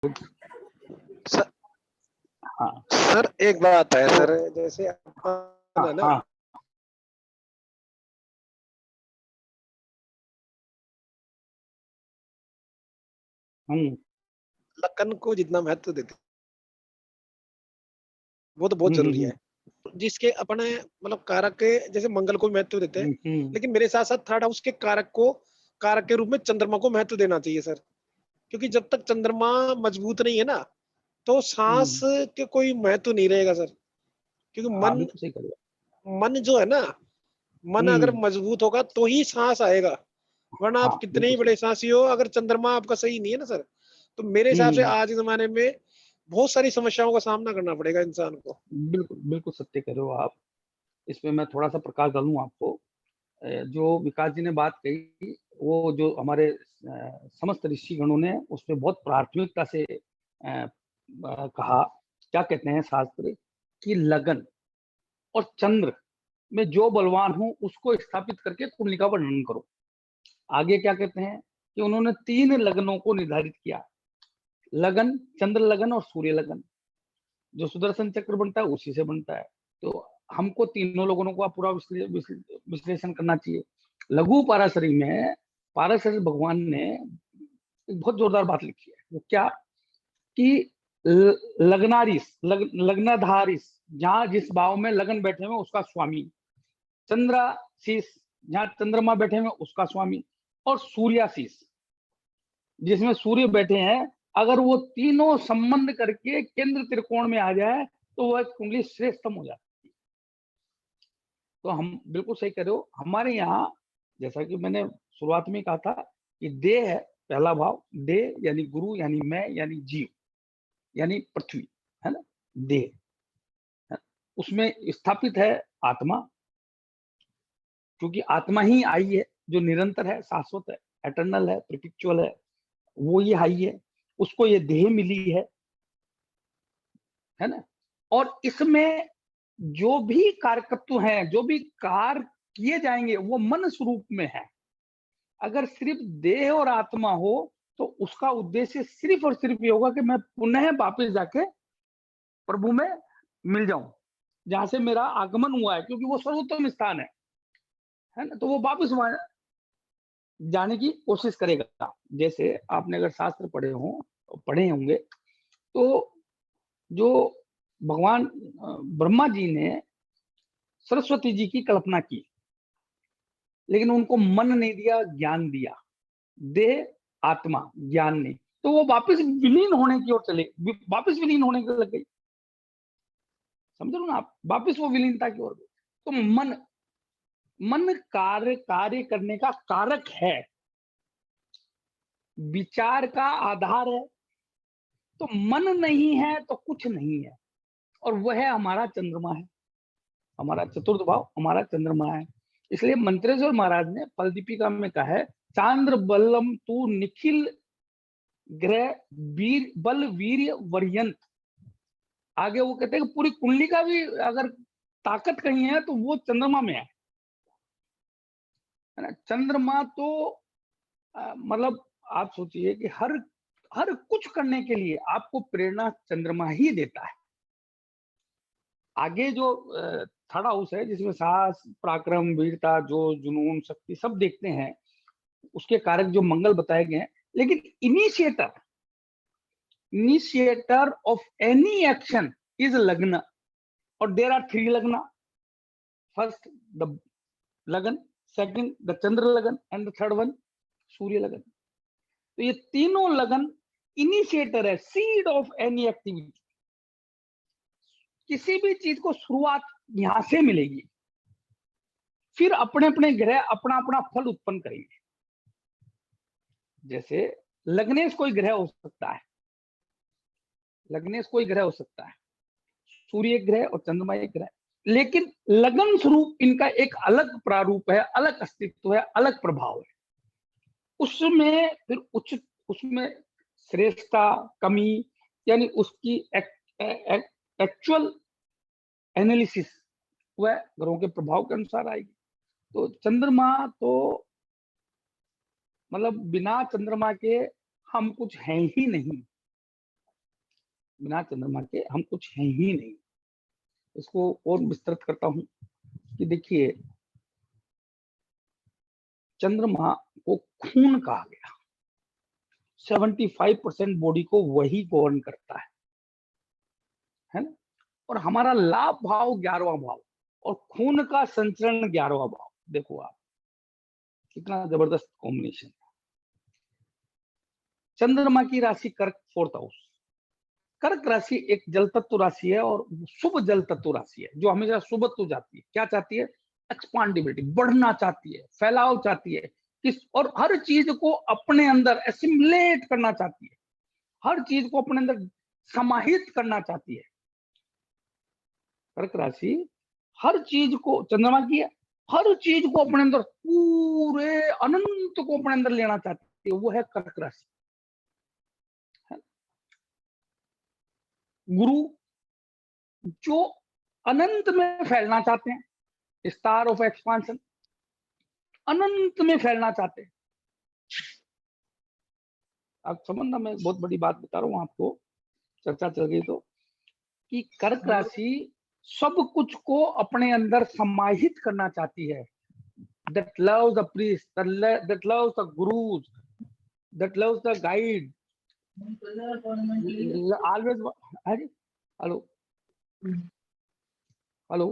Sir, हाँ sir एक बात है सर, जैसे अपन है ना, हाँ लगन को जितना महत्व देते वो तो बहुत जरूरी है। जिसके अपने मतलब कारक के जैसे मंगल को महत्व देते हैं, लेकिन मेरे साथ साथ थर्ड हाउस के कारक के रूप में चंद्रमा को महत्व देना चाहिए सर। क्योंकि जब तक चंद्रमा मजबूत नहीं है ना, तो सांस के कोई महत्व नहीं रहेगा सर। क्योंकि हाँ बिल्कुल सही करेगा। मन जो है ना, मन अगर मजबूत होगा तो ही सांस आएगा, वरना हाँ आप कितने ही बिल्कुल बड़े सही। सांसी हो, अगर चंद्रमा आपका सही नहीं है ना सर, तो मेरे हिसाब से आज के जमाने में बहुत सारी समस्याओं का सामना करना पड़ेगा इंसान को। बिल्कुल बिल्कुल सत्य कह रहे हो आप। इसमें मैं थोड़ा सा प्रकाश डालूं आपको। जो विकास जी ने बात कही, वो जो हमारे समस्त ऋषि गणों ने उसमें बहुत प्राथमिकता से कहा। क्या कहते हैं शास्त्र कि लगन और चंद्र में जो बलवान हो उसको स्थापित करके कुंडली का वर्णन करो। आगे क्या कहते हैं कि उन्होंने 3 लग्नों को निर्धारित किया। लगन, चंद्र लगन और सूर्य लगन। जो सुदर्शन चक्र बनता है उसी से बनता है। तो हमको तीनों लोगों का पूरा विश्लेषण करना चाहिए। लघु पाराशरी में पाराशरी भगवान ने एक बहुत जोरदार बात लिखी है। वो क्या कि लग्नाधारिस, जहां जिस भाव में लगन बैठे हुए उसका स्वामी। चंद्राशीष, जहां चंद्रमा बैठे हुए उसका स्वामी। और सूर्याशीष, जिसमें सूर्य बैठे हैं, अगर वो तीनों संबंध करके केंद्र त्रिकोण में आ जाए तो वह कुंडली श्रेष्ठतम हो जाती है। तो हम बिल्कुल सही कह रहे हो। हमारे यहाँ जैसा कि मैंने शुरुआत में कहा था कि देह है पहला भाव। देह यानी गुरु, यानी मैं, यानी जीव, यानी पृथ्वी, है ना। देह है, उसमें स्थापित है आत्मा। क्योंकि आत्मा ही आई है जो निरंतर है, शाश्वत है, एटर्नल है, परपेचुअल है। वो ये आई है, उसको ये देह मिली है ना। और इसमें जो भी कारकत्व हैं, जो भी कार्य किए जाएंगे, वो मन स्वरूप में है। अगर सिर्फ देह और आत्मा हो तो उसका उद्देश्य सिर्फ और सिर्फ ये होगा कि मैं पुनः वापस जाके प्रभु में मिल जाऊं, जहां से मेरा आगमन हुआ है, क्योंकि वो सर्वोत्तम स्थान है ना। तो वो वापस वहां जाने की कोशिश करेगा। जैसे आपने अगर शास्त्र पढ़े होंगे, तो जो भगवान ब्रह्मा जी ने सरस्वती जी की कल्पना की, लेकिन उनको मन नहीं दिया, ज्ञान दिया। देह आत्मा ज्ञान नहीं, तो वो वापस विलीन होने की ओर चले, वापस विलीन होने के लग गई। समझ लो ना आप, वापस वो विलीनता की ओर गई। तो मन कार्य करने का कारक है, विचार का आधार है। तो मन नहीं है तो कुछ नहीं है, और वह हमारा चंद्रमा है। हमारा चतुर्थ भाव हमारा चंद्रमा है। इसलिए मंत्रेश्वर महाराज ने फल दीपिका में कहा है, चांद्र बलम तू निखिल ग्रह वीर बल वीर्य वर्यंत। आगे वो कहते हैं कि पूरी कुंडली का भी अगर ताकत कहीं है तो वो चंद्रमा में है ना। चंद्रमा तो मतलब आप सोचिए कि हर हर कुछ करने के लिए आपको प्रेरणा चंद्रमा ही देता है। आगे जो थर्ड हाउस है, जिसमें साहस, पराक्रम, वीरता, जो जुनून, शक्ति सब देखते हैं, उसके कारक जो मंगल बताए गए हैं। लेकिन initiator of any action is लग्न, और देर आर 3 लग्न। फर्स्ट द लगन, सेकंड द चंद्र लगन, एंड द थर्ड वन सूर्य लगन। तो ये तीनों लगन इनिशिएटर है, सीड ऑफ एनी एक्टिविटी। किसी भी चीज को शुरुआत यहां से मिलेगी, फिर अपने अपने ग्रह अपना अपना फल उत्पन्न करेंगे। जैसे लग्नेश कोई ग्रह हो सकता है, लग्नेश कोई ग्रह हो सकता है, सूर्य एक ग्रह और चंद्रमा एक ग्रह। लेकिन लगन स्वरूप इनका एक अलग प्रारूप है, अलग अस्तित्व है, अलग प्रभाव है। उसमें फिर उसमें श्रेष्ठता, कमी, यानी उसकी एक्चुअल एनालिसिस वह ग्रहों के प्रभाव के अनुसार आएगी। तो चंद्रमा तो मतलब बिना चंद्रमा के हम कुछ हैं ही नहीं। बिना चंद्रमा के हम कुछ हैं ही नहीं। इसको और विस्तृत करता हूं कि देखिए, चंद्रमा को खून कहा गया। 75% बॉडी को वही गवर्न करता है ना। और हमारा लाभ भाव 11वां भाव और खून का संचरण 11वां भाव। देखो आप, कितना जबरदस्त कॉम्बिनेशन है। चंद्रमा की राशि कर्क, 4th हाउस। कर्क राशि एक जल तत्व राशि है और शुभ जल तत्व राशि है, जो हमेशा शुभत्व चाहती है। क्या चाहती है? एक्सपांडिबिलिटी, बढ़ना चाहती है, फैलाव चाहती है, किस और हर चीज को अपने अंदर एसिमुलेट करना चाहती है, हर चीज को अपने अंदर समाहित करना चाहती है। कर्क राशि हर चीज को, चंद्रमा की है, हर चीज को अपने अंदर, पूरे अनंत को अपने अंदर लेना चाहती है, वो है कर्क राशि। गुरु जो अनंत में फैलना चाहते हैं, स्टार ऑफ एक्सपांशन, अनंत में फैलना चाहते हैं। आप समझना, मैं बहुत बड़ी बात बता रहा हूं आपको, चर्चा चल गई तो, कि कर्क राशि सब कुछ को अपने अंदर समाहित करना चाहती है। that loves the priest, that loves the gurus, that loves the guide, always। Hello hello,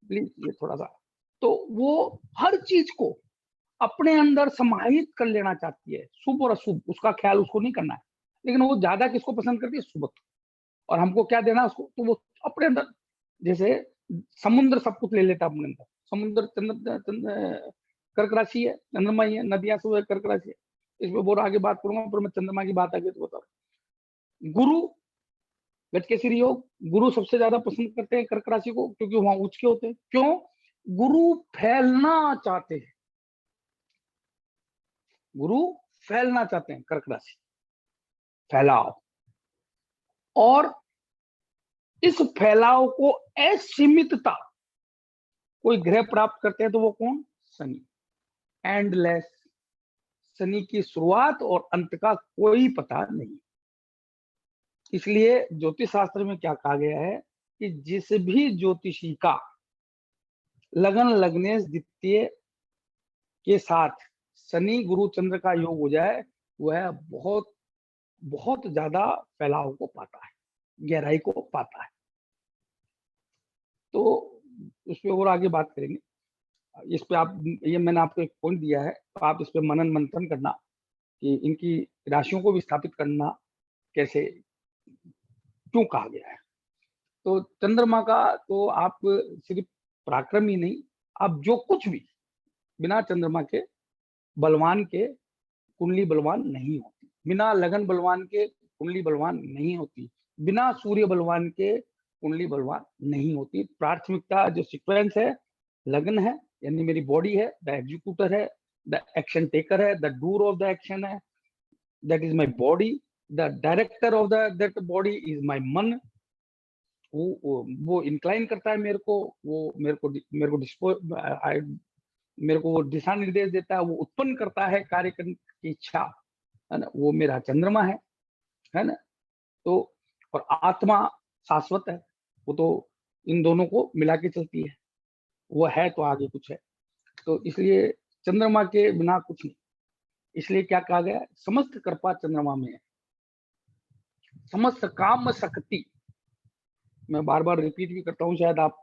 please ये थोड़ा सा, तो वो हर चीज को अपने अंदर समाहित कर लेना चाहती है। शुभ और अशुभ उसका ख्याल उसको नहीं करना है, लेकिन वो ज्यादा किसको पसंद करती है? शुभ। और हमको क्या देना उसको? तो वो अपने अंदर, जैसे समुद्र सब कुछ ले लेता अपने अंदर। समुद्र कर्क राशि है, चंद्रमा ही है, नदियां सब कर्क राशि है। इसमें बहुत आगे बात करूंगा, पर मैं चंद्रमा की बात आगे तो बता रहा हूं। गुरु, गजकेसरी योग, गुरु सबसे ज्यादा पसंद करते हैं कर्क राशि को, क्योंकि वहां उच्च के होते हैं। क्यों? गुरु फैलना चाहते हैं, गुरु फैलना चाहते हैं। कर्क राशि फैलाव, और इस फैलाव को असीमितता कोई ग्रह प्राप्त करते हैं, तो वो कौन? शनि। एंडलेस, शनि की शुरुआत और अंत का कोई पता नहीं। इसलिए ज्योतिष शास्त्र में क्या कहा गया है कि जिस भी ज्योतिषी का लगन लग्नेश द्वितीय के साथ शनि गुरु चंद्र का योग हो जाए, वह बहुत बहुत ज्यादा फैलाव को पाता है, गहराई को पाता है। तो उसपे और आगे बात करेंगे। इस पे आप, ये मैंने आपको एक पॉइंट दिया है, तो आप इस पे मनन मंथन करना कि इनकी राशियों को विस्थापित करना कैसे, क्यों कहा गया है। तो चंद्रमा का तो आप सिर्फ पराक्रम ही नहीं, आप जो कुछ भी, बिना चंद्रमा के बलवान के कुंडली बलवान नहीं होती, बिना लगन बलवान के कुंडली बलवान नहीं होती, बिना सूर्य बलवान के कुंडली बलवान नहीं होती। प्राथमिकता जो सीक्वेंस है, लगन है, यानी मेरी बॉडी है, द एग्जीक्यूटर है, द एक्शन टेकर है, the doer of the action है, that is my body, the director of that body is my man. वो इंक्लाइन करता है मेरे को, वो मेरे को वो दिशा निर्देश देता है, वो उत्पन्न करता है कार्य करने की इच्छा, है ना, वो मेरा चंद्रमा है ना। तो और आत्मा शाश्वत है, वो तो इन दोनों को मिला के चलती है, वो है तो आगे कुछ है। तो इसलिए चंद्रमा के बिना कुछ नहीं। इसलिए क्या कहा गया? समस्त कृपा चंद्रमा में है, समस्त काम शक्ति। मैं बार बार रिपीट भी करता हूँ, शायद आप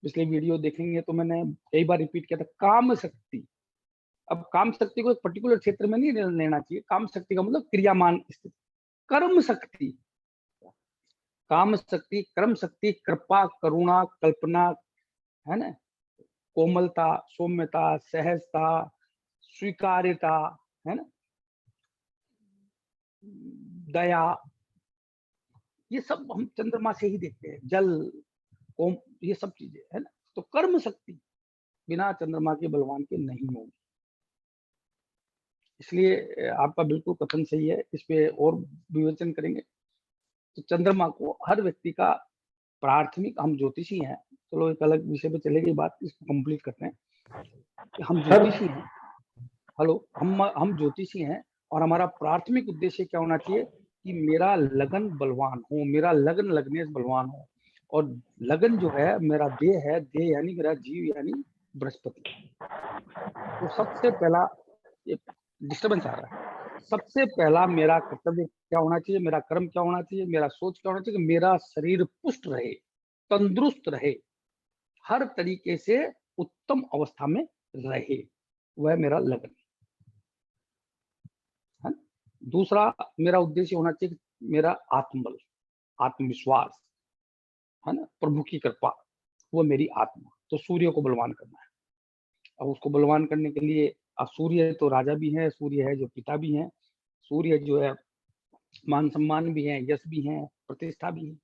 पिछले वीडियो देखेंगे तो मैंने कई बार रिपीट किया था, काम शक्ति। अब काम शक्ति को एक पर्टिकुलर क्षेत्र में नहीं लेना चाहिए। काम शक्ति का मतलब क्रियामान स्थिति। कर्म शक्ति, काम शक्ति, कर्म शक्ति, कृपा, करुणा, कल्पना, है ना, कोमलता, सौम्यता, सहजता, स्वीकार्यता, है ना, दया, ये सब हम चंद्रमा से ही देखते हैं। जल, कोम, ये सब चीजें, है ना। तो कर्म शक्ति बिना चंद्रमा के बलवान के नहीं होगी। इसलिए आपका बिल्कुल कथन सही है, इस पे और विवेचन करेंगे। तो चंद्रमा को हर व्यक्ति का प्राथमिक, हम ज्योतिषी हैं, चलो एक अलग विषय पे चलेगी बात, इसको कंप्लीट करते हैं कि हम ज्योतिषी हैं। हेलो, हम ज्योतिषी हैं और हमारा प्राथमिक उद्देश्य क्या होना चाहिए कि मेरा लगन बलवान हो, मेरा लगन लगनेश बलवान हो। और लगन जो है मेरा देह है, देह यानी मेरा जीव यानी बृहस्पति। तो सबसे पहला, ये डिस्टर्बेंस आ रहा है, सबसे पहला मेरा कर्तव्य क्या होना चाहिए, मेरा कर्म क्या होना चाहिए, मेरा सोच क्या होना चाहिए कि मेरा शरीर पुष्ट रहे, तंदुरुस्त रहे, हर तरीके से उत्तम अवस्था में रहे, वह मेरा लगन है। दूसरा मेरा उद्देश्य होना चाहिए कि मेरा आत्मबल, आत्मविश्वास है ना, प्रभु की कृपा, वो मेरी आत्मा। तो सूर्य को बलवान करना है। अब उसको बलवान करने के लिए, अब सूर्य तो राजा भी है, सूर्य है जो पिता भी है, सूर्य जो है मान सम्मान भी है, यश भी है, प्रतिष्ठा भी है,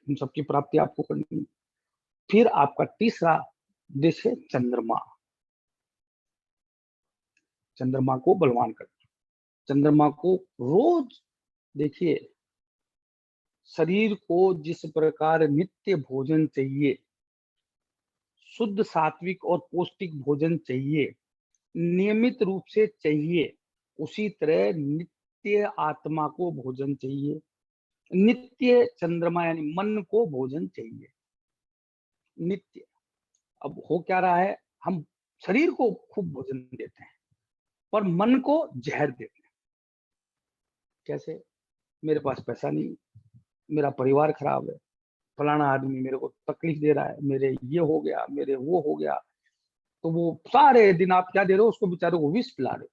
उन सबकी प्राप्ति आपको करनी है। फिर आपका तीसरा उद्देश्य है चंद्रमा, चंद्रमा को बलवान करना। चंद्रमा को रोज देखिए, शरीर को जिस प्रकार नित्य भोजन चाहिए, शुद्ध सात्विक और पौष्टिक भोजन चाहिए, नियमित रूप से चाहिए, उसी तरह नित्य आत्मा को भोजन चाहिए, नित्य चंद्रमा यानी मन को भोजन चाहिए, नित्य। अब हो क्या रहा है, हम शरीर को खूब भोजन देते हैं पर मन को जहर देते हैं। कैसे? मेरे पास पैसा नहीं, मेरा परिवार खराब है, फलाना आदमी मेरे को तकलीफ दे रहा है, मेरे ये हो गया, मेरे वो हो गया, तो वो सारे दिन आप क्या दे रहे हो उसको, बेचारे को विष पिला रहे हो।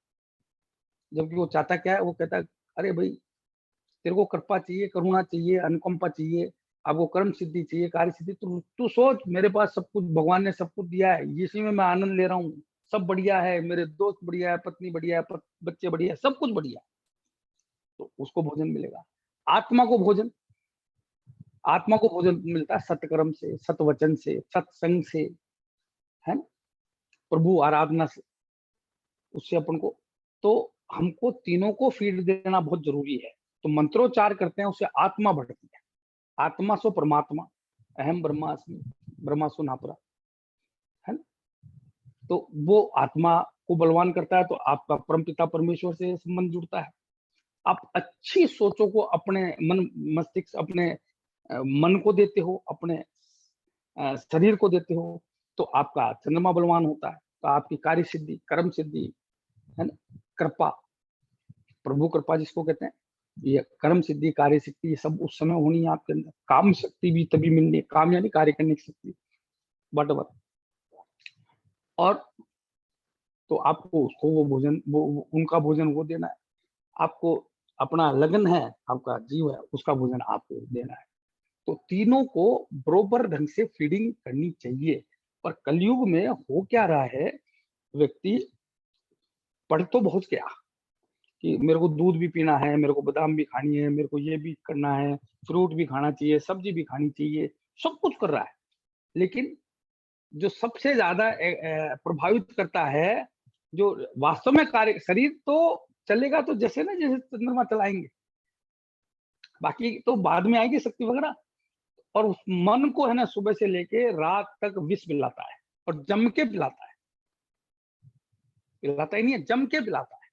जबकि वो चाहता क्या है, वो कहता है अरे भाई तेरे को कृपा चाहिए, करुणा चाहिए, अनुकंपा चाहिए, आपको कर्म सिद्धि चाहिए, कार्य सिद्धि, तो तू सोच मेरे पास सब कुछ भगवान ने सब कुछ दिया है, इसी में मैं आनंद ले रहा हूँ, सब बढ़िया है, मेरे दोस्त बढ़िया है, पत्नी बढ़िया है, बच्चे बढ़िया है, सब कुछ बढ़िया है, तो उसको भोजन मिलेगा। आत्मा को भोजन, आत्मा को भोजन मिलता है सत्कर्म से, सतवचन से, सत्संग से, है ना, प्रभु आराधना से, उससे अपन को, तो हमको तीनों को फीड देना बहुत जरूरी है। तो मंत्रोच्चार करते हैं, उससे आत्मा बढ़ती है। आत्मा सो परमात्मा, अहम ब्रह्मास्मि ब्रह्मासु नापरा, है ना। तो वो आत्मा को बलवान करता है, तो आपका परमपिता परमेश्वर से संबंध जुड़ता है। आप अच्छी सोचों को अपने मन मस्तिष्क, अपने मन को देते हो, अपने शरीर को देते हो, तो आपका चंद्रमा बलवान होता है, तो आपकी कार्य सिद्धि, कर्म सिद्धि, है ना, कृपा, प्रभु कृपा जिसको कहते हैं, ये कर्म सिद्धि, कार्य सिद्धि, ये सब उस समय होनी है आपके अंदर। काम शक्ति भी तभी मिलनी है, काम यानी कार्य करने की शक्ति, बट और तो आपको उसको वो भोजन, वो उनका भोजन वो देना है। आपको अपना लगन है, आपका जीव है, उसका भोजन आपको देना है। तो तीनों को बरोबर ढंग से फीडिंग करनी चाहिए। पर कलयुग में हो क्या रहा है, व्यक्ति पढ़ तो बहुत गया कि मेरे को दूध भी पीना है, मेरे को बादाम भी खानी है, मेरे को ये भी करना है, फ्रूट भी खाना चाहिए, सब्जी भी खानी चाहिए, सब कुछ कर रहा है, लेकिन जो सबसे ज्यादा प्रभावित करता है, जो वास्तव में कार्य, शरीर तो चलेगा तो जैसे ना, जैसे चंद्रमा चलाएंगे, बाकी तो बाद में आएगी शक्ति वगैरह। और उस मन को है ना, सुबह से लेके रात तक विष पिलाता है, और जम के पिलाता है, पिलाता ही नहीं है, जम के पिलाता है।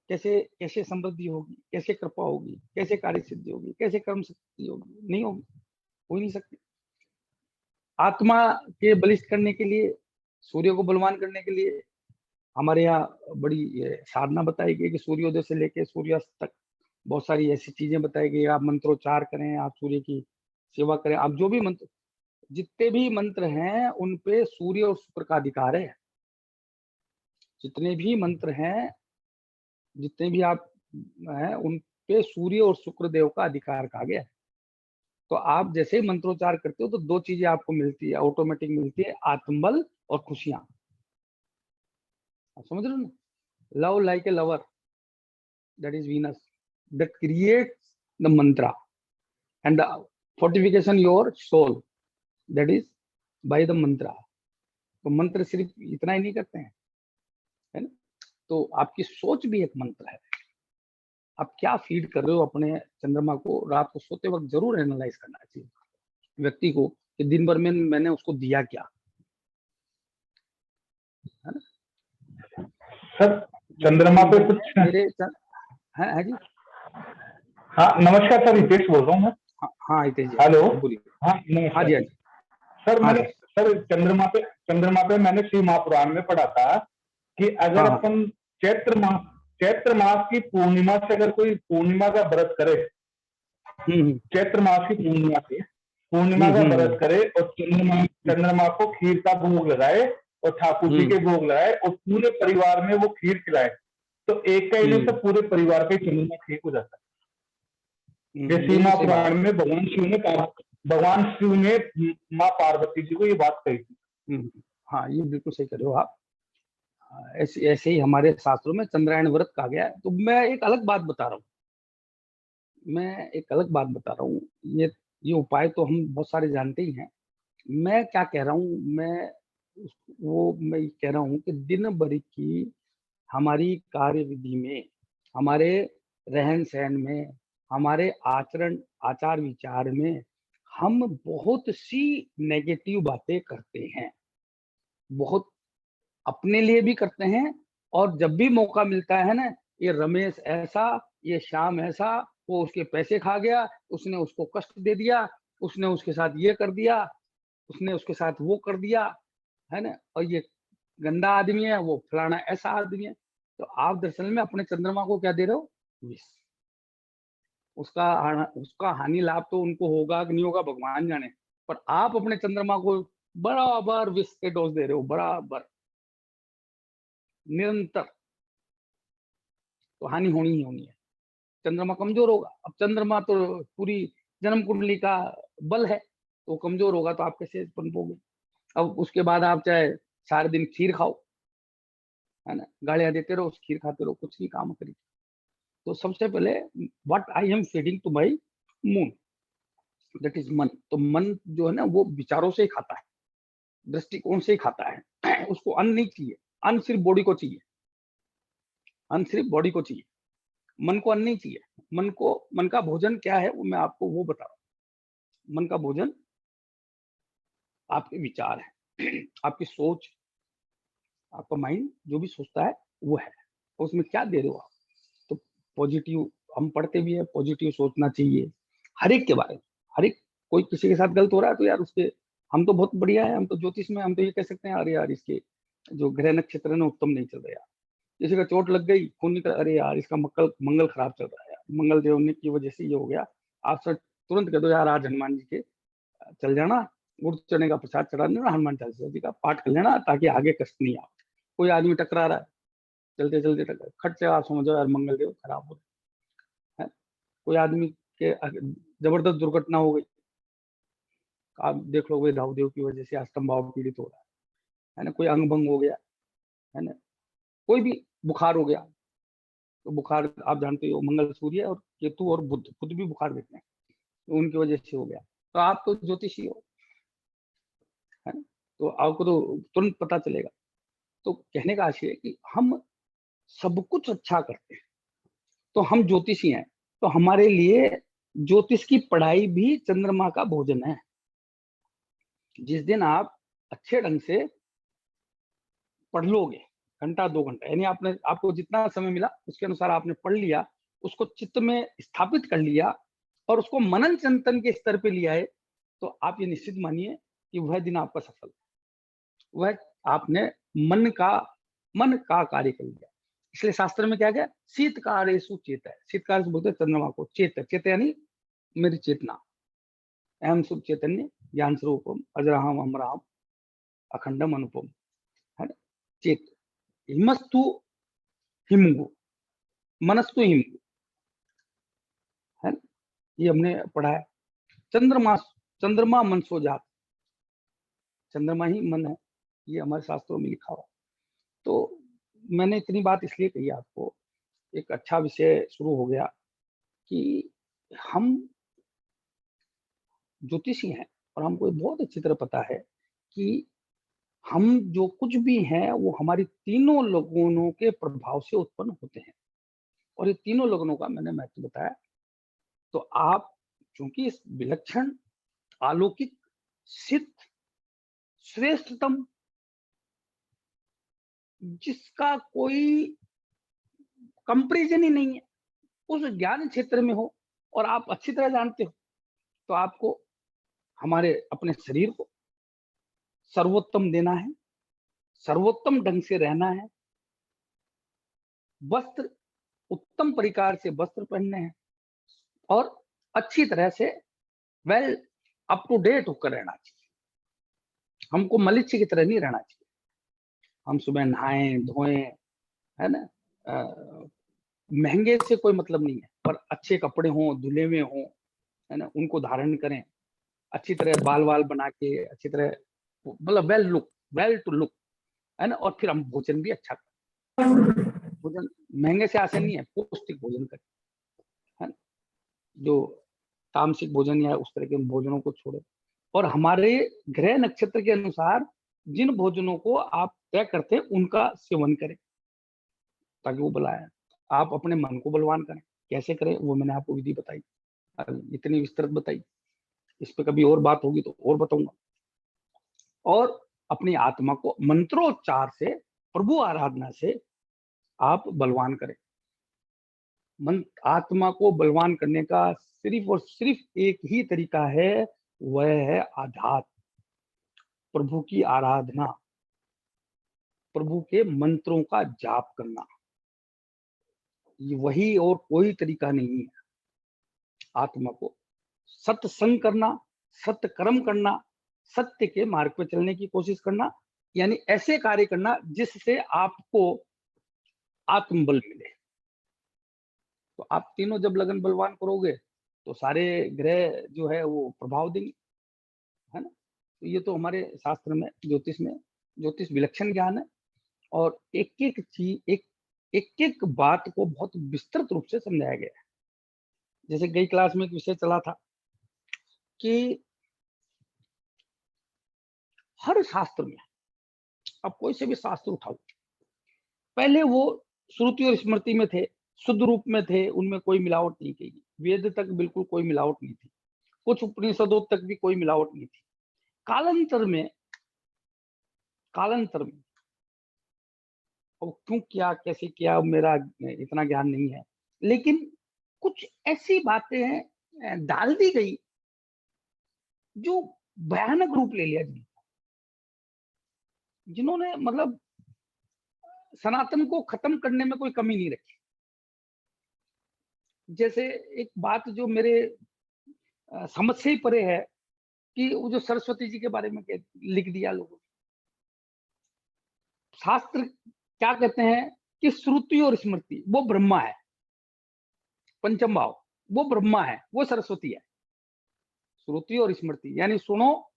कैसे कैसे समृद्धि होगी, कैसे कृपा होगी, कैसे कार्य सिद्धि होगी, कैसे कर्म सिद्धि होगी? नहीं होगी, हो ही नहीं सकती। आत्मा के बलिष्ठ करने के लिए, सूर्य को बलवान करने के लिए हमारे यहाँ बड़ी साधना बताई गई कि सूर्योदय से लेकर सूर्यास्त तक बहुत सारी ऐसी चीजें बताई गई। आप मंत्रोच्चार करें, आप सूर्य की सेवा करें, आप जो भी मंत्र, जितने भी मंत्र हैं उन पे सूर्य और शुक्र का अधिकार है। जितने भी मंत्र हैं, जितने भी आप हैं, उन पे सूर्य और शुक्र देव का अधिकार कहा गया है। तो आप जैसे ही मंत्रोच्चार करते हो तो दो चीजें आपको मिलती है, ऑटोमेटिक मिलती है, आत्मबल और खुशियां। आप समझ रहे हो ना? Love like a lover, that is Venus, that creates the mantra and the fortification your soul, that is by the mantra. तो मंत्र सिर्फ इतना ही नहीं करते हैं, है ना, तो आपकी सोच भी एक मंत्र है। आप क्या फीड कर रहे हो अपने चंद्रमा को, रात को सोते वक्त जरूर एनालाइज करना चाहिए व्यक्ति को कि दिन भर में मैंने उसको दिया क्या, है ना। सर चंद्रमा पे कुछ मेरे है जी। हाँ नमस्कार सर, हितेश बोल रहा हूँ मैं। हाँ हितेश जी, हेलो। बोलिए। हाँ हाँ जी, नमस्कार हाँ जी। सर। हाँ मैंने सर। सर चंद्रमा पे मैंने शिव महापुराण में पढ़ा था कि अगर हाँ अपन चैत्र मास की पूर्णिमा से अगर कोई पूर्णिमा का व्रत करे, चैत्र मास की पूर्णिमा का व्रत करे और चंद्रमा को खीर का भोग लगाए और ठाकुर जी के भोग लगाए और पूरे परिवार में वो खीर खिलाए, तो एक का ही नहीं तो पूरे परिवार का चंद्रमा ठीक हो जाता है। ये शिव महापुराण में भगवान शिव ने माँ पार्वती जी को ये बात कही थी। हाँ, ये बिल्कुल सही कर रहे हो आप। ऐसे ही हमारे शास्त्रों में चंद्रायण व्रत कहा गया है। तो मैं एक अलग बात बता रहा हूँ। ये उपाय तो हम बहुत सारे जानते ही हैं। मैं क्या कह रहा हूँ, मैं ये कह रहा हूँ कि दिन भर की हमारी कार्य विधि में, हमारे रहन सहन में, हमारे आचार विचार में हम बहुत सी नेगेटिव बातें करते हैं, बहुत अपने लिए भी करते हैं। और जब भी मौका मिलता है ना, ये रमेश ऐसा, ये श्याम ऐसा, वो उसके पैसे खा गया, उसने उसको कष्ट दे दिया, उसने उसके साथ ये कर दिया, उसने उसके साथ वो कर दिया, है ना, और ये गंदा आदमी है, वो फलाना ऐसा आदमी है। तो आप दरअसल में अपने चंद्रमा को क्या दे रहे हो? विष। उसका हानि लाभ तो उनको होगा कि नहीं होगा भगवान जाने, पर आप अपने चंद्रमा को बराबर विष के डोज दे रहे हो, बराबर, निरंतर। तो हानि होनी ही होनी है। चंद्रमा कमजोर होगा। अब चंद्रमा तो पूरी जन्म कुंडली का बल है, तो कमजोर होगा तो आप कैसे पनपोगे? अब उसके बाद आप चाहे सारे दिन खीर खाओ, है ना, गालियां देते रहो, खीर खाते रहो, कुछ नहीं काम करेगी। तो सबसे पहले what I am feeding to my moon, that is मन। तो मन जो है ना, वो विचारों से ही खाता है, दृष्टिकोण से ही खाता है। उसको अन्न नहीं चाहिए, अन्न सिर्फ बॉडी को चाहिए, मन को अन्न नहीं चाहिए। मन का भोजन क्या है वो मैं आपको वो बता रहा हूँ। मन का भोजन आपके विचार है, आपकी सोच, आपका माइंड जो भी सोचता है वो है। उसमें क्या दे रहे हो आप? तो पॉजिटिव, हम पढ़ते भी है, पॉजिटिव सोचना चाहिए हर एक के बारे में। हर एक, कोई किसी के साथ गलत हो रहा है तो यार उसके, हम तो बहुत बढ़िया है, हम तो ज्योतिष में हम तो ये कह सकते हैं, अरे यार इसके जो ग्रह नक्षत्र है ना उत्तम नहीं चल रहा यार। किसी का चोट लग गई, खून निकल, अरे यार इसका मंगल खराब चल रहा है यार, मंगल देव ने की वजह से ये हो गया। आप सर तुरंत कह दो यार आज हनुमान जी के चल जाना, उड़ चने का प्रसाद चढ़ा देना, हनुमान चालीसा जी का पाठ कर लेना, ताकि आगे कष्ट नहीं आए। कोई आदमी टकरा रहा है, चलते चलते टकरा, खट से आप समझो यार मंगल देव खराब हो रहा है। कोई आदमी के जबरदस्त दुर्घटना हो गई, आप देख लो, राहु देव की वजह से अष्टम भाव पीड़ित हो रहा है ना, कोई अंग भंग हो गया, है ना, कोई भी बुखार हो गया। तो बुखार आप जानते हो, मंगल सूर्य और केतु और बुध भी बुखार देते हैं, तो उनकी वजह से हो गया। तो आप तो ज्योतिषी हो, है ना, तो आपको तो तुरंत पता चलेगा। तो कहने का आशय है कि हम सब कुछ अच्छा करते हैं, तो हम ज्योतिषी हैं, तो हमारे लिए ज्योतिष की पढ़ाई भी चंद्रमा का भोजन है। जिस दिन आप अच्छे ढंग से पढ़ लोगे, घंटा 2 घंटा, यानी आपको जितना समय मिला उसके अनुसार आपने पढ़ लिया, उसको चित्त में स्थापित कर लिया और उसको मनन चिंतन के स्तर पे लिया है, तो आप ये निश्चित मानिए कि वह दिन आपका सफल, वह आपने मन का कार्य कर लिया। इसलिए शास्त्र में क्या गया, शीतकारेषु चेत है। शीतकार से बोलते हैं चंद्रमा को, चेत यानी मेरी चेतना, अहम शुभ चैतन्य ज्ञान स्वरूपम अजराहम अमराम अखंडम अनुपम, है ना, चेत। हिमस्तु हिमगु, मनस्तु हिमगु, है ना, ये हमने पढ़ा है। चंद्रमा मन सो जात, चंद्रमा ही मन है, ये हमारे शास्त्रों में लिखा हुआ। तो मैंने इतनी बात इसलिए कही आपको, एक अच्छा विषय शुरू हो गया कि हम ज्योतिषी हैं और हमको बहुत अच्छी तरह पता है कि हम जो कुछ भी हैं वो हमारी तीनों लगनों के प्रभाव से उत्पन्न होते हैं। और ये तीनों लगनों का मैंने महत्व बताया। तो आप चूंकि इस विलक्षण, अलौकिक, सिद्ध, श्रेष्ठतम, जिसका कोई कंपैरिजन ही नहीं है। उस ज्ञान क्षेत्र में हो और आप अच्छी तरह जानते हो, तो आपको हमारे अपने शरीर को सर्वोत्तम देना है, सर्वोत्तम ढंग से रहना है, वस्त्र उत्तम प्रकार से वस्त्र पहनने हैं और अच्छी तरह से वेल अप टू डेट होकर रहना चाहिए। हमको मनुष्य की तरह नहीं रहना चाहिए। हम सुबह नहाएं धोएं, है ना, महंगे से कोई मतलब नहीं है, पर अच्छे कपड़े हों, धुले हुए हों, है ना, उनको धारण करें, अच्छी तरह बाल वाल बना के अच्छी तरह, मतलब वेल टू लुक, है ना। और फिर हम भोजन भी अच्छा करें। भोजन महंगे से आसान नहीं है, पौष्टिक भोजन करें, है ना। जो तामसिक भोजन या उस तरह के भोजनों को छोड़े और हमारे ग्रह नक्षत्र के अनुसार जिन भोजनों को आप तय करते हैं उनका सेवन करें, ताकि वो बलाए। आप अपने मन को बलवान करें। कैसे करें वो मैंने आपको विधि बताई, इतनी विस्तृत बताई। इस पे कभी और बात होगी तो और बताऊंगा। और अपनी आत्मा को मंत्रोच्चार से, प्रभु आराधना से आप बलवान करें। आत्मा को बलवान करने का सिर्फ और सिर्फ एक ही तरीका है, वह है आध्यात्म, प्रभु की आराधना, प्रभु के मंत्रों का जाप करना। ये वही और कोई तरीका नहीं है। आत्मा को सत्संग करना, सत्य कर्म करना, सत्य के मार्ग पर चलने की कोशिश करना, यानी ऐसे कार्य करना जिससे आपको आत्मबल मिले। तो आप तीनों जब लगन बलवान करोगे तो सारे ग्रह जो है वो प्रभाव देंगे, है ना। तो ये तो हमारे शास्त्र में, ज्योतिष विलक्षण ज्ञान है और एक एक चीज, एक एक बात को बहुत विस्तृत रूप से समझाया गया है। जैसे गई क्लास में एक विषय चला था कि हर शास्त्र में, आप कोई से भी शास्त्र उठाओ, पहले वो श्रुति और स्मृति में थे, शुद्ध रूप में थे, उनमें कोई मिलावट नहीं की। वेद तक बिल्कुल कोई मिलावट नहीं थी, कुछ उपनिषदों तक भी कोई मिलावट नहीं थी। कालांतर में और क्यों किया, कैसे किया, मेरा इतना ज्ञान नहीं है, लेकिन कुछ ऐसी बातें डाल दी गई जो भयानक रूप ले लिया जिन्होंने मतलब सनातन को खत्म करने में कोई कमी नहीं रखी। जैसे एक बात जो मेरे समझ से ही परे है कि वो जो सरस्वती जी के बारे में लिख दिया लोगों ने। शास्त्र क्या कहते हैं कि श्रुति और स्मृति वो ब्रह्मा है, पंचम भाव वो ब्रह्मा है, वो सरस्वती है। श्रुति और स्मृति यानी सुनो,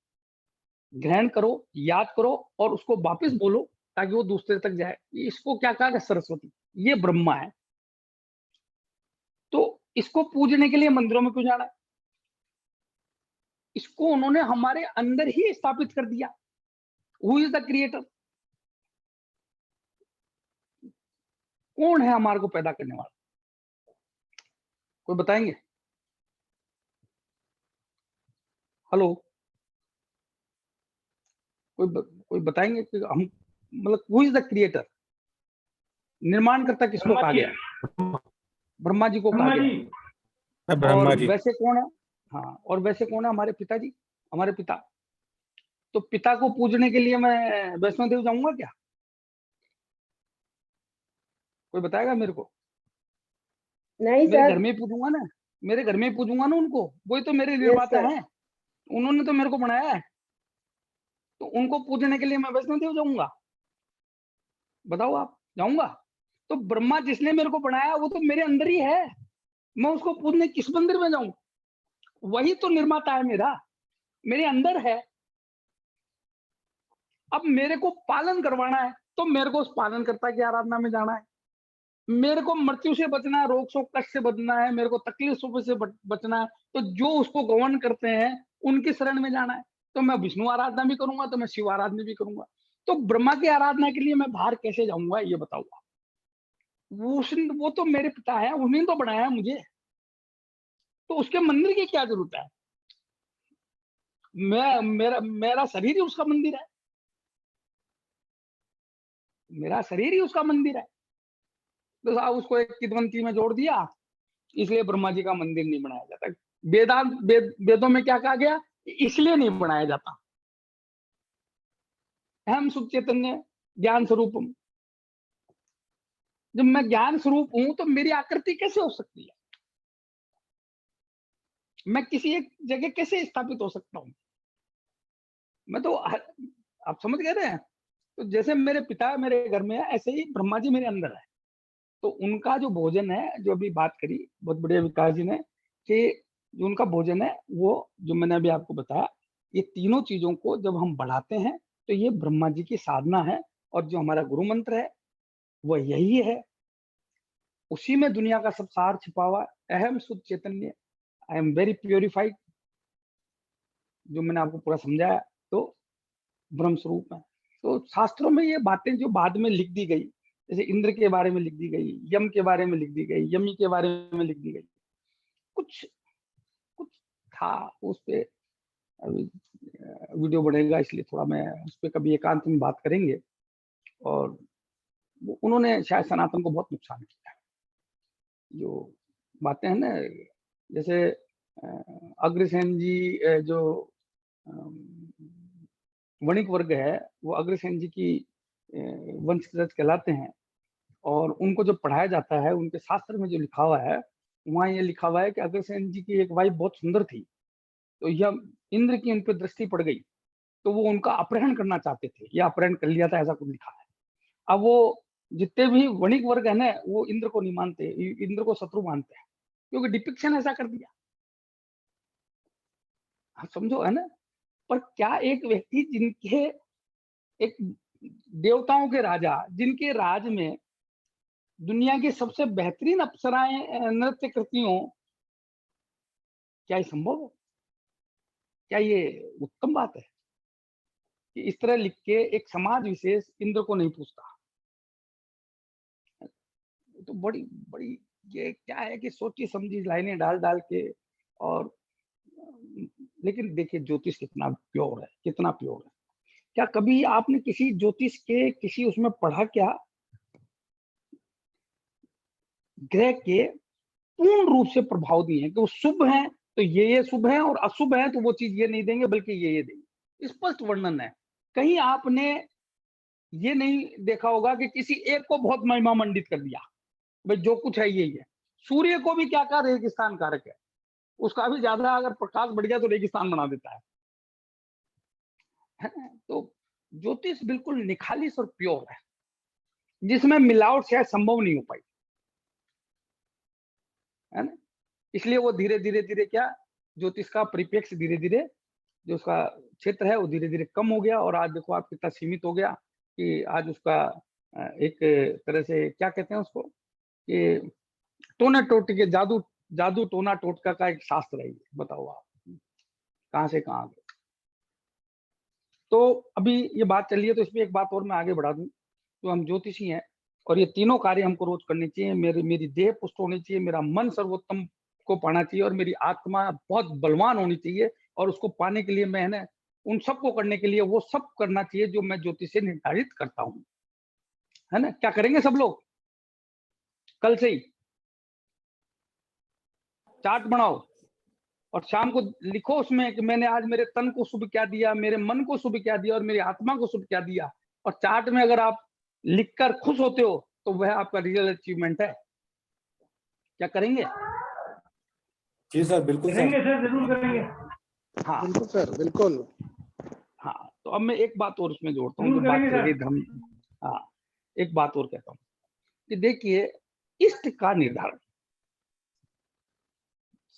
ग्रहण करो, याद करो और उसको वापस बोलो ताकि वो दूसरे तक जाए। इसको क्या कहा, सरस्वती, ये ब्रह्मा है। तो इसको पूजने के लिए मंदिरों में क्यों जाना है? इसको उन्होंने हमारे अंदर ही स्थापित कर दिया। Who is the creator? कौन है हमारे को पैदा करने वाला? कोई बताएंगे? हेलो, कोई बताएंगे कि हम, मतलब हु इज द क्रिएटर? निर्माण करता किसको कहा गया? ब्रह्मा जी को कहा गया। ब्रह्मा जी। वैसे कौन है? हाँ, और वैसे कौन है? हमारे पिताजी, हमारे पिता। तो पिता को पूजने के लिए मैं वैष्णो देवी जाऊंगा क्या? कोई बताएगा मेरे को? नहीं मेरे सर। घर में ही पूजूंगा ना, मेरे घर में ही पूजूंगा ना उनको। वही तो मेरे निर्माता हैं, उन्होंने तो मेरे को बनाया है। तो उनको पूजने के लिए मैं वैष्णो देवी जाऊंगा? बताओ आप, जाऊंगा? तो ब्रह्मा जिसने मेरे को बनाया वो तो मेरे अंदर ही है, मैं उसको पूजने किस मंदिर में जाऊं? वही तो निर्माता है मेरा, मेरे अंदर है। अब मेरे को पालन करवाना है तो मेरे को उस पालन करता की आराधना में जाना है। मेरे को मृत्यु से बचना है, रोग शोक कष्ट से बचना है, मेरे को तकलीफ से बचना है, तो जो उसको गवर्न करते हैं उनकी शरण में जाना है। तो मैं विष्णु आराधना भी करूंगा तो मैं शिव आराधना भी करूंगा। तो ब्रह्मा की आराधना के लिए मैं बाहर कैसे जाऊंगा ये बताऊंगा? वो तो मेरे पिता है, उन्होंने तो बनाया है मुझे, तो उसके मंदिर की क्या जरूरत है? मेरा शरीर ही उसका मंदिर है, मेरा शरीर ही उसका मंदिर है। तो साहब उसको एक किदवंती में जोड़ दिया, इसलिए ब्रह्मा जी का मंदिर नहीं बनाया जाता। वेदों में क्या कहा गया, इसलिए नहीं बनाया जाता। अहम सुख चैतन्य ज्ञान स्वरूपम, जब मैं ज्ञान स्वरूप हूं तो मेरी आकृति कैसे हो सकती है, मैं किसी एक जगह कैसे स्थापित हो सकता हूं? मैं तो, आप समझ गए ना? तो जैसे मेरे पिता मेरे घर में है, ऐसे ही ब्रह्मा जी मेरे अंदर है। तो उनका जो भोजन है, जो अभी बात करी बहुत बढ़िया विकास जी ने, कि जो उनका भोजन है वो जो मैंने अभी आपको बताया, ये तीनों चीजों को जब हम बढ़ाते हैं तो ये ब्रह्मा जी की साधना है। और जो हमारा गुरु मंत्र है वो यही है, उसी में दुनिया का सब सार छिपा हुआ है। अहम शुद्ध चैतन्य, आई एम वेरी प्योरिफाइड, जो मैंने आपको पूरा समझाया, तो ब्रह्म स्वरूप है। तो शास्त्रों में ये बातें जो बाद में लिख दी गई, जैसे इंद्र के बारे में लिख दी गई, यम के बारे में लिख दी गई, यमी के बारे में लिख दी गई, कुछ कुछ था उस पे। अभी वीडियो बनेगा इसलिए थोड़ा मैं उस पर कभी एकांत में बात करेंगे। और उन्होंने शायद सनातन को बहुत नुकसान किया है। जो बातें हैं ना, जैसे अग्रसेन जी, जो वणिक वर्ग है, वो अग्रसेन जी की वंशज कहलाते हैं। और उनको जो पढ़ाया जाता है, उनके शास्त्र में जो लिखा हुआ है, वहां ये लिखा हुआ है कि अग्रसेन जी की एक वाइफ बहुत सुंदर थी, तो यह इंद्र की उन पर दृष्टि पड़ गई, तो वो उनका अपहरण करना चाहते थे, या अपहरण कर लिया था, ऐसा कुछ लिखा है। अब वो जितने भी वणिक वर्ग है ना, वो इंद्र को नहीं मानते, इंद्र को शत्रु मानते हैं, क्योंकि डिपिक्शन ऐसा कर दिया। आप समझो, है ना? पर क्या एक व्यक्ति जिनके, एक देवताओं के राजा, जिनके राज में दुनिया की सबसे बेहतरीन अप्सराएं नृत्य करती हों, क्या ये संभव है? क्या ये उत्तम बात है कि इस तरह लिख के एक समाज विशेष इंद्र को नहीं पूछता? तो बड़ी बड़ी ये क्या है कि सोची समझी लाइनें डाल डाल के। और लेकिन देखिए ज्योतिष कितना प्योर है, कितना प्योर है। क्या कभी आपने किसी ज्योतिष के किसी उसमें पढ़ा क्या, ग्रह के पूर्ण रूप से प्रभाव दिए हैं कि वो शुभ हैं तो ये शुभ है, और अशुभ है तो वो चीज ये नहीं देंगे बल्कि ये देंगे? स्पष्ट वर्णन है। कहीं आपने ये नहीं देखा होगा कि किसी एक को बहुत महिमा मंडित कर दिया, भाई जो कुछ है यही है। सूर्य को भी क्या कहा, रेगिस्तान कारक है, उसका भी ज्यादा अगर प्रकाश बढ़ गया तो रेगिस्तान बना देता है ना? तो ज्योतिष बिल्कुल निखालिस और प्योर है, जिसमें मिलावट शायद संभव नहीं हो पाई, है ना? इसलिए वो धीरे धीरे धीरे क्या, ज्योतिष का परिप्रेक्ष्य धीरे धीरे जो उसका क्षेत्र है वो धीरे धीरे कम हो गया। और आज देखो आप कितना सीमित हो गया कि आज उसका एक तरह से क्या कहते हैं उसको, कि टोना टोटके, जादू जादू टोना टोटका का एक शास्त्र है। बताओ आप कहां से कहां गए। तो अभी ये बात चल रही है, तो इसमें एक बात और मैं आगे बढ़ा दूं। तो हम ज्योतिषी हैं और ये तीनों कार्य हमको रोज करने चाहिए। मेरी देह पुष्ट होनी चाहिए, मेरा मन सर्वोत्तम को पाना चाहिए, और मेरी आत्मा बहुत बलवान होनी चाहिए। और उसको पाने के लिए मैं, है ना, उन सबको करने के लिए वो सब करना चाहिए जो मैं ज्योतिष से निर्धारित करता हूँ, है ना? क्या करेंगे सब लोग? कल से ही चार्ट बनाओ और शाम को लिखो उसमें कि मैंने आज मेरे तन को शुभ क्या दिया, मेरे मन को शुभ क्या दिया, और मेरी आत्मा को शुभ क्या दिया। और चार्ट में अगर आप लिखकर खुश होते हो तो वह आपका रियल अचीवमेंट है। क्या करेंगे? जी सर, बिल्कुल करेंगे सर, जरूर करेंगे। हाँ बिल्कुल सर, बिल्कुल। हाँ। तो अब मैं एक बात और उसमें जोड़ता हूँ, जरूर जो बात करेंगे चल गई सर। धर्म। हाँ, एक बात और कहता हूँ कि देखिए, इष्ट का निर्धारण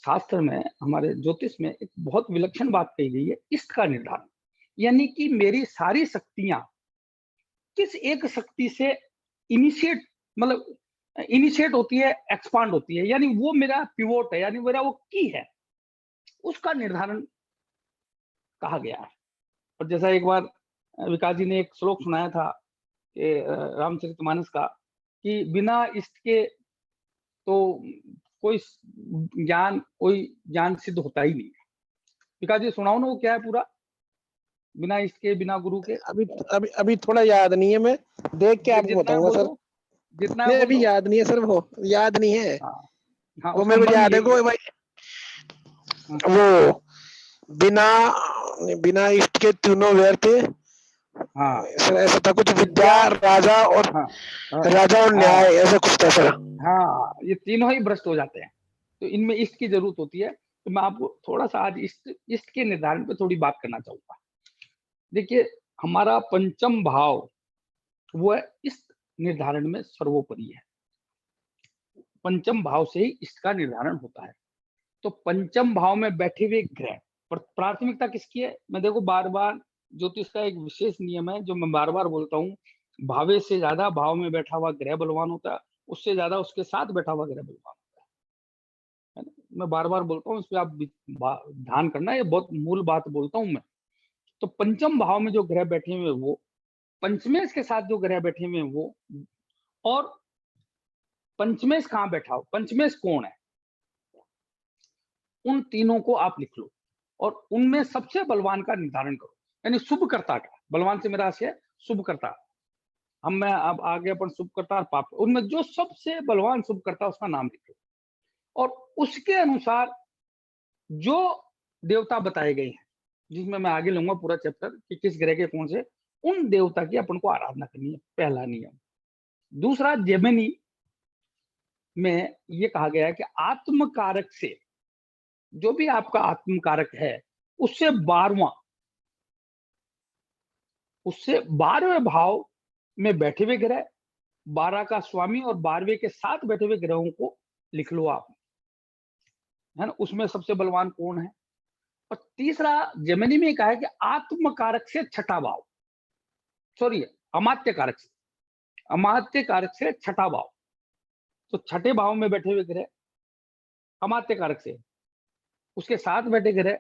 शास्त्र में, हमारे ज्योतिष में एक बहुत विलक्षण बात कही गई है, इष्ट का निर्धारण। यानी कि मेरी सारी शक्तियां किस एक शक्ति से इनिशिएट, मतलब इनिशिएट होती है, एक्सपांड होती है, यानी वो मेरा पिवोट है, यानी मेरा वो की है, उसका निर्धारण कहा गया है। और जैसा एक बार विकास जी ने एक श्लोक सुनाया था कि रामचरितमानस का, कि बिना इष्ट के तो कोई ज्ञान सिद्ध होता ही नहीं है। विकास जी सुनाओ ना, वो क्या है पूरा? बिना इष्ट के, बिना गुरु के। अभी अभी अभी थोड़ा याद नहीं है, मैं देख के आपको जितना है बताऊंगा बोल सर। दो। जितना नहीं, बोल अभी दो। याद नहीं है सर, वो याद नहीं है। हाँ वो उसका मेरे को मन याद है यही है। वो भाई, वो बिना बिना इष्ट के तीनों व्यर्थ थे। हाँ सर ऐसा था कुछ, विद्या, विद्या, राजा और हाँ राजा और हाँ न्याय, ऐसा कुछ था सर। हाँ, ये तीनों ही भ्रष्ट हो जाते हैं, तो इनमें इष्ट की जरूरत होती है। तो मैं आपको थोड़ा सा आज इष्ट के निर्धारण पे थोड़ी बात करना चाहूंगा। देखिए, हमारा पंचम भाव वो है इष्ट निर्धारण में सर्वोपरि है। पंचम भाव से ही इष्ट का निर्धारण होता है। तो पंचम भाव में बैठे हुए ग्रह पर प्राथमिकता किसकी है? मैं देखो बार बार, ज्योतिष का एक विशेष नियम है जो मैं बार बार बोलता हूँ, भावे से ज्यादा भाव में बैठा हुआ ग्रह बलवान होता है, उससे ज्यादा उसके साथ बैठा हुआ ग्रह बलवान होता है ना। मैं बार बार बोलता हूँ, इस पर आप ध्यान करना, ये बहुत मूल बात बोलता हूँ मैं। तो पंचम भाव में जो ग्रह बैठे हुए वो, पंचमेश के साथ जो ग्रह बैठे हुए वो, और पंचमेश कहाँ बैठा हो, पंचमेश कौन है, उन तीनों को आप लिख लो और उनमें सबसे बलवान का निर्धारण करो, यानी शुभकर्ता का। बलवान से मेरा आशय शुभकर्ता। हम मैं अब आगे अपन शुभकर्ता और पाप, उनमें जो सबसे बलवान शुभकर्ता उसका नाम लिखो, और उसके अनुसार जो देवता बताए गए हैं, जिसमें मैं आगे लूंगा पूरा चैप्टर कि किस ग्रह के कौन से, उन देवता की अपन को आराधना करनी है, पहला नियम। दूसरा, जेमिनी में ये कहा गया है कि आत्म कारक से, जो भी आपका आत्म कारक है उससे 12वें भाव में बैठे हुए ग्रह, 12 का स्वामी और 12वें के साथ बैठे हुए ग्रहों को लिख लो आप, है ना, उसमें सबसे बलवान कौन है। और तीसरा, जेमिनी में कहा है कि आत्म कारक से छठा भाव, सॉरी अमात्य कारक से, अमात्य कारक से छठा भाव। तो छठे भाव में बैठे हुए ग्रह अमात्य कारक से, उसके साथ बैठे ग्रह